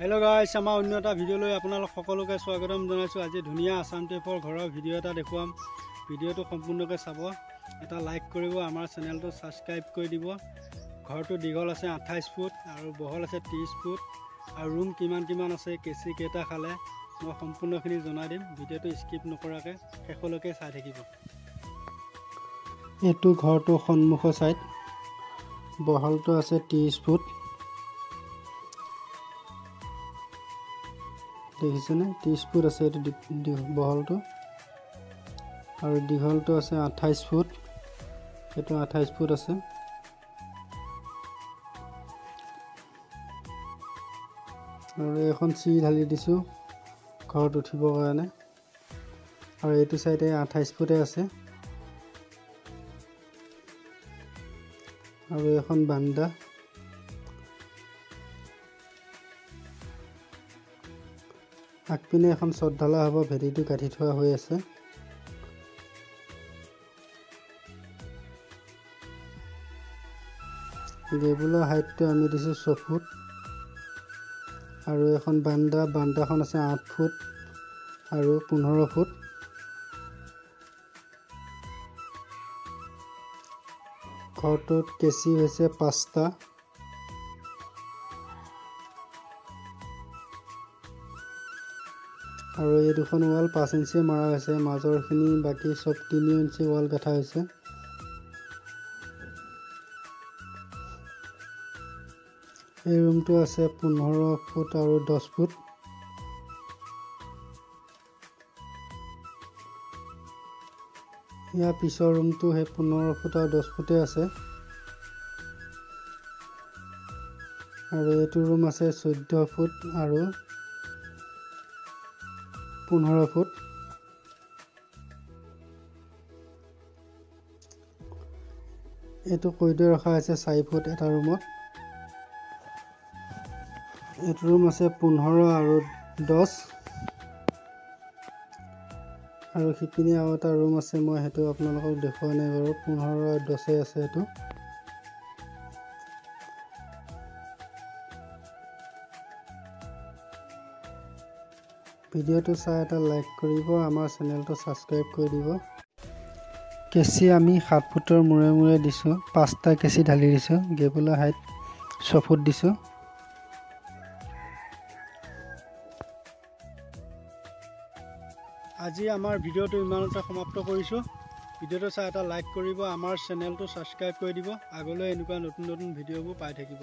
Hello guys आमा अन्य এটা ভিডিওলৈ আপোনালোক সকলোকে স্বাগতম জনাইছো। আজি ধুনিয়া আসাম টেপৰ ঘৰৰ ভিডিও এটা দেখুৱাম। ভিডিওটো সম্পূৰ্ণকৈ চাব, এটা লাইক কৰিব, আমাৰ চেনেলটো সাবস্ক্ৰাইব কৰি দিব। ঘৰটো দীঘল আছে 28 ফুট আৰু বহল আছে 30 ফুট আৰু ৰুম কিমান আছে, কেচি কেটা খালে মই সম্পূৰ্ণখিনি জনাই দিম। ভিডিওটো স্কিপ নকৰাকৈ শেষলৈকে চাই থাকিব। এইটো ঘৰটো সন্মুখৰ সাইড, বহলটো আছে 30 ফুট। দেখিছেনে 30 ফুট আছে এটো বহলটো আৰু দীঘলটো আছে 28 ফুট। এটো 28 ফুট আছে আৰু এখন চিৰি ঢালি দিছো ঘৰত উঠিবৰ কাৰণে। আৰু এইটো সাইডে 28 ফুটে আছে আৰু এখন বান্দা। আগপিনে এখন চটঢালা হ'ব, ভেটিটো কাটি থোৱা হৈ আছে। গেবুলৰ হাইটটো আমি দিছো 6 ফুট আৰু এখন বান্দাখন আছে 8 ফুট আৰু 15 ফুট। ঘৰটোত কেচি হৈছে 5টা আৰু এই দুখন ওয়াল 5 ইঞ্চি মাৰা হৈছে, মাজৰখিনি বাকি সব 3 ইঞ্চি ওয়াল গাঠা হৈছে। এই ৰুমটো আছে 15 ফুট আৰু 10 ফুট। ইয়াৰ পিছৰ ৰুমটো হে 15 ফুট আৰু 10 ফুটে আছে আৰু এইটো ৰুম আছে 14 ফুট আৰু 15 ফুট। এইটো কৈদে ৰখা আছে 4 ফুট এটা ৰুমত। এইটো ৰুম আছে 15 আৰু 10 আৰু হিপিনে আৰু এটা ৰুম আছে, মই হেতু আপোনালোকক দেখুৱা নাই বাৰু। 15 আৰু 10 আছে এটো। ভিডিওটো চাই এটা লাইক কৰিব, আমাৰ চেনেলটো সাবস্ক্ৰাইব কৰি দিব। কেচি আমি 7 ফুটৰ মূৰে দিছো, 5টা কেচি ঢালি দিছো। গেবুলৰ হাইট 6 ফুট দিছো। আজি আমাৰ ভিডিওটো ইমানতে সমাপ্ত কৰিছো। ভিডিওটো চাই এটা লাইক কৰিব, আমাৰ চেনেলটো সাবস্ক্ৰাইব কৰি দিব। আগলৈ এনেকুৱা নতুন ভিডিওবোৰ পাই থাকিব।